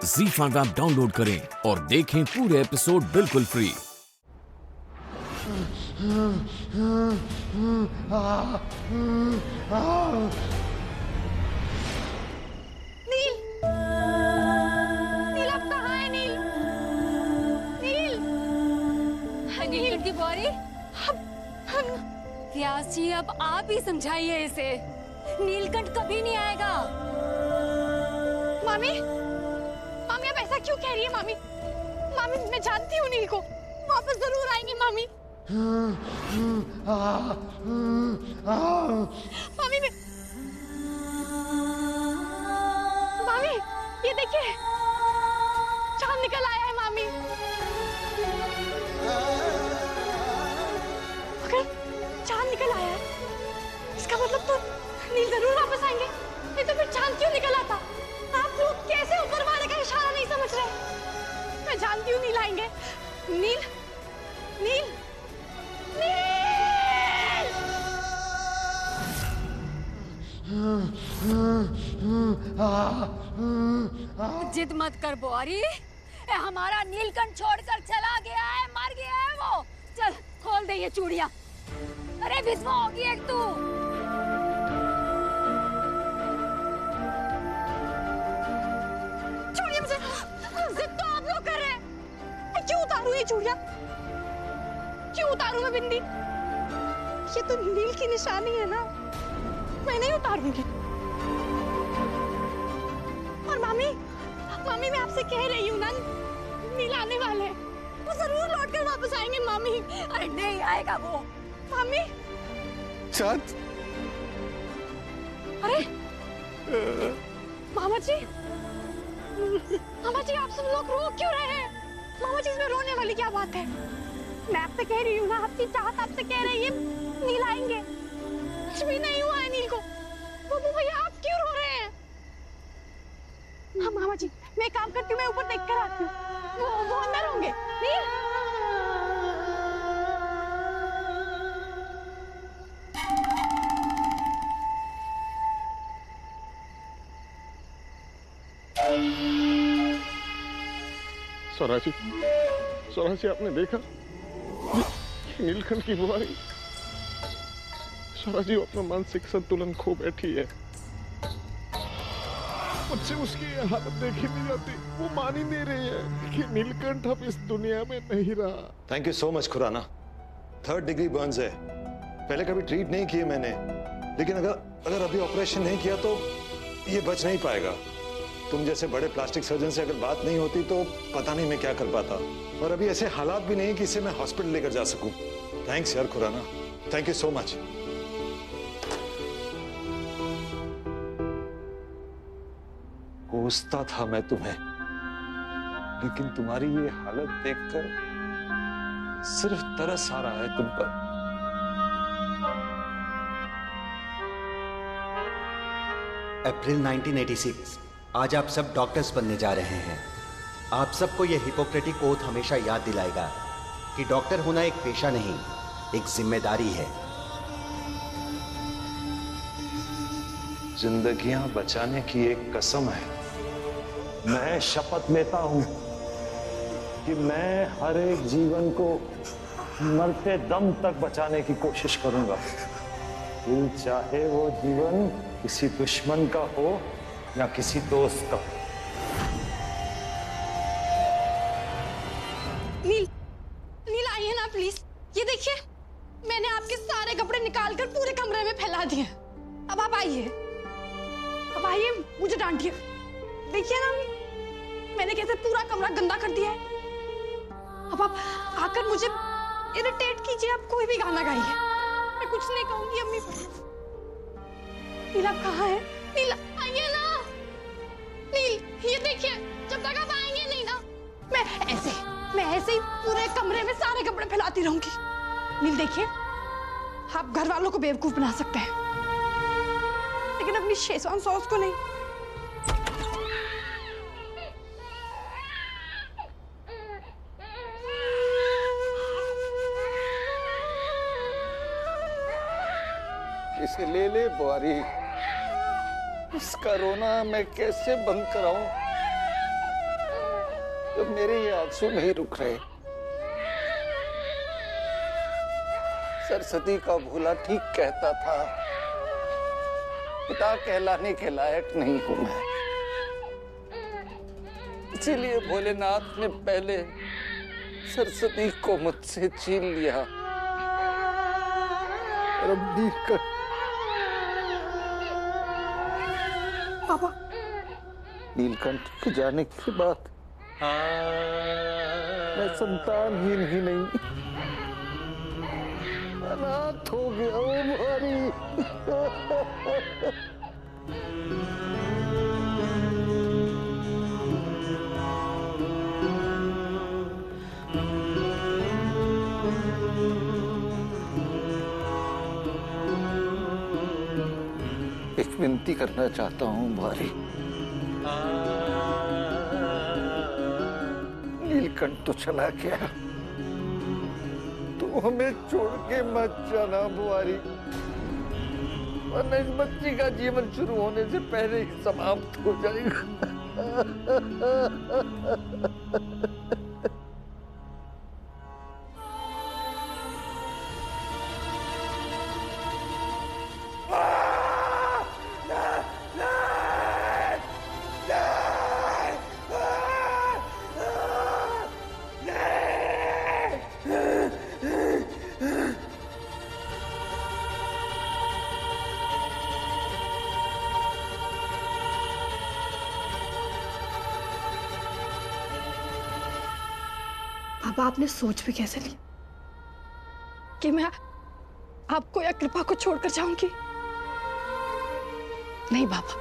ZEE5 app download करें और देखें पूरे एपिसोड बिल्कुल फ्री। नील, नील आप कहाँ हैं नील? नील, नीलकंठ की बुआरी, व्यास जी अब आप ही समझाइए इसे। नीलकंठ कभी नहीं आएगा। मामी, मामी आप ऐसा क्यों कह रही है मामी? मामी मैं जानती हूँ नील को, वापस जरूर आएंगे मामी। मामी मामी ये देखिए चांद निकल आया है मामी। अगर चांद निकल आया है इसका मतलब तो नील जरूर वापस आएंगे, नहीं तो फिर चांद क्यों निकल आता? आप लोग कैसे ऊपर वाले का इशारा नहीं समझ रहे? मैं जानती हूँ नील आएंगे। नील, नील, जिद मत कर बुआरी, हमारा नीलकंठ छोड़कर चला गया है, मर गया है वो। चल खोल दे ये चूड़ियां। अरे विधवा होगी एक तू। चूड़ियां मुझे जिद तो आप लोग कर रहे हैं। मैं क्यों उतारूं ये चूड़ियां? क्यों उतारूं मैं बिंदी? ये तो नील की निशानी है ना, मैं नहीं उतारूंगी। और मामी, मामी मैं आपसे कह रही हूँ ना, नील आने वाले हैं, वो जरूर लौट कर वापस आएंगे मामी। अरे नहीं आएगा वो। मामी चांद, अरे मामा जी, मामा जी आप सब लोग रो क्यों रहे हैं? मामा जी इसमें रोने वाली क्या बात है? मैं आपसे कह रही हूँ ना, आपकी चाहत आपसे कह रही है नील आएंगे। कुछ भी नहीं हुआ है नील को। बब्बू भैया आप क्यों रो रहे हैं? हाँ मामा जी मैं काम करती हूँ, मैं ऊपर देख कर आती हूँ। वो अंदर होंगे। नील, स्वराजी, स्वराजी आपने देखा नीलकंठ की बुआरी? स्वराजी वो अपना मानसिक संतुलन खो बैठी है। मुझसे उसकी ये हालत देखी नहीं जाती। वो मान ही नहीं रही है कि नीलकंठ अब इस दुनिया में नहीं रहा। Thank you so much Khurana. 3rd degree burns है, पहले कभी ट्रीट नहीं किए मैंने, लेकिन अगर अभी ऑपरेशन नहीं किया तो ये बच नहीं पाएगा। तुम जैसे बड़े प्लास्टिक सर्जन से अगर बात नहीं होती तो पता नहीं मैं क्या कर पाता। और अभी ऐसे हालात भी नहीं कि इसे मैं हॉस्पिटल लेकर जा सकूं। थैंक्स यार Khurana, thank you so much. कोसता था मैं तुम्हें, लेकिन तुम्हारी ये हालत देखकर सिर्फ तरस आ रहा है तुम पर। अप्रैल 1986, आज आप सब डॉक्टर्स बनने जा रहे हैं। आप सबको यह हिपोक्रेटिक ओथ हमेशा याद दिलाएगा कि डॉक्टर होना एक पेशा नहीं, एक जिम्मेदारी है। जिंदगियां बचाने की एक कसम है। मैं शपथ लेता हूं कि मैं हर एक जीवन को मरते दम तक बचाने की कोशिश करूंगा, फिर चाहे वो जीवन किसी दुश्मन का हो या किसी दोस्त का। नील, नील आइए ना प्लीज। ये देखिए मैंने आपके सारे कपड़े निकाल कर पूरे कमरे में फैला दिए। अब आप आइए, अब आइए, मुझे डांटिए। देखिए ना मैंने कैसे पूरा कमरा गंदा कर दिया है। अब आप आकर मुझे इरिटेट कीजिए, आप कोई भी गाना गाइए, मैं कुछ नहीं कहूंगी अम्मी को। नील आप कहाँ हैं? नील आइए ना। नील ये देखिए, जब तक आप आएंगे नहीं ना मैं ऐसे ही पूरे कमरे में सारे कपड़े फैलाती रहूंगी। नील देखिए, आप घर वालों को बेवकूफ बना सकते हैं, लेकिन अपनी शेजवान सॉस को नहीं। इसे ले ले बुआरी, इसका रोना मैं कैसे बंद कराऊं? तो मेरे ये आंसू नहीं रुक रहे। सरस्वती का भोला ठीक कहता था, पिता कहलाने के लायक नहीं हूं मैं। इसीलिए भोलेनाथ ने पहले सरस्वती को मुझसे छीन लिया। और अब नीलकंठ पापा, नीलकंठ के जाने के बाद मैं संतानहीन ही नहीं, अनाथ हो गया हूं भारी। एक विनती करना चाहता हूं भारी। नीलकंठ तो चला गया, तू हमें छोड़ के मत जाना बुआरी, वरना इस बच्ची का जीवन शुरू होने से पहले ही समाप्त हो जाएगा। पापा, आपने सोच भी कैसे लिया कि मैं आपको या कृपा को छोड़कर जाऊंगी? नहीं पापा,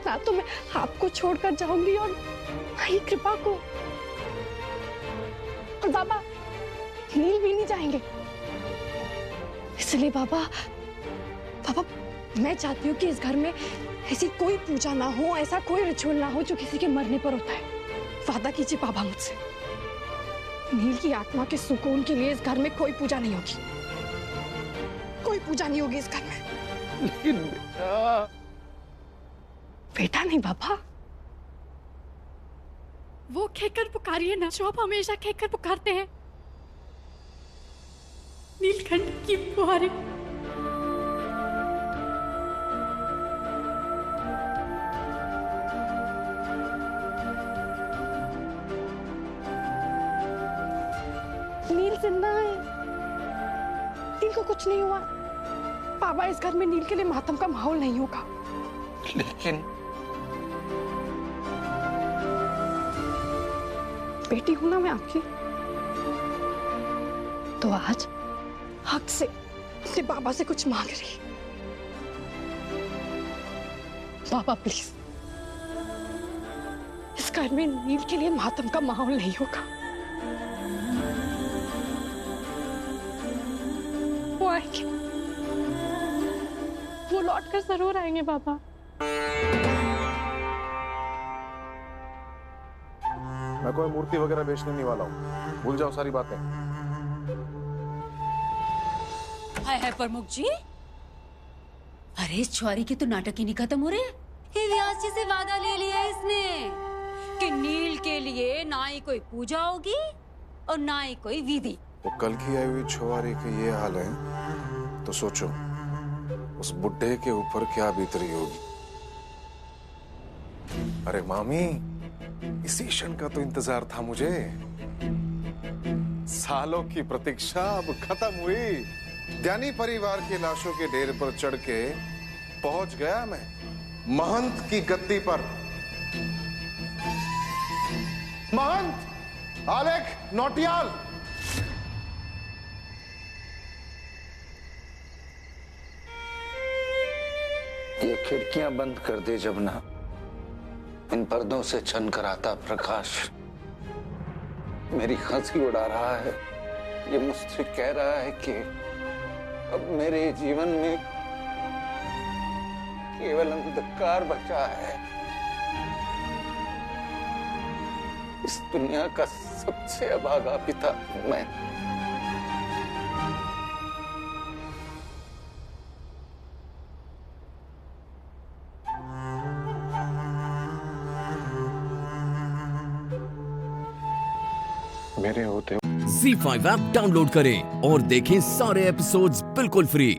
ना तो मैं आपको छोड़कर जाऊंगी और ना ही कृपा को। और पापा, नील भी नहीं जाएंगे। इसलिए पापा, मैं चाहती हूँ कि इस घर में ऐसी कोई पूजा ना हो, ऐसा कोई रिचुअल ना हो जो किसी के मरने पर होता है। वादा कीजिए पापा मुझसे, नील की आत्मा के सुकून के लिए इस घर में कोई पूजा नहीं होगी, कोई पूजा नहीं होगी इस घर में। लेकिन बेटा, बेटा नहीं पापा, वो कहकर पुकारिए ना जो आप हमेशा कहकर पुकारते हैं, नीलकंठ की बुआरी। नील जिंदा है, नील को कुछ नहीं हुआ। पापा, इस घर में नील के लिए मातम का माहौल नहीं होगा। लेकिन बेटी हूं ना मैं आपकी, तो आज हक से अपने पापा से कुछ मांग रही। पापा प्लीज, इस घर में नील के लिए मातम का माहौल नहीं होगा। वो आएंगे, वो लौट कर जरूर आएंगे पापा। मैं कोई मूर्ति वगैरह बेचने नहीं वाला हूँ, भूल जाओ सारी बातें। हाय प्रमुख जी, अरे इस छुआरी के तो नाटक ही नहीं खत्म हो रहे। हे व्यास जी से वादा ले लिया इसने कि नील के लिए ना ही कोई पूजा होगी और ना ही कोई विधि। वो कल की आई हुई छुआरी के ये हाल है, तो सोचो उस बुड्ढे के ऊपर क्या बीत रही होगी। अरे मामी, इसी क्षण का तो इंतजार था मुझे। सालों की प्रतीक्षा अब खत्म हुई। ज्ञानी परिवार की लाशों के ढेर पर चढ़ के पहुंच गया मैं महंत की गद्दी पर। महंत आलेख नौटियाल, ये खिड़कियां बंद कर दे जमुना, इन पर्दों से छन कर आता प्रकाश मेरी हंसी उड़ा रहा है। ये मुझसे कह रहा है कि अब मेरे जीवन में केवल अंधकार बचा है। इस दुनिया का सबसे अभागा पिता मैं। मेरे होते ZEE5 ऐप डाउनलोड करें और देखें सारे एपिसोड्स बिल्कुल फ्री।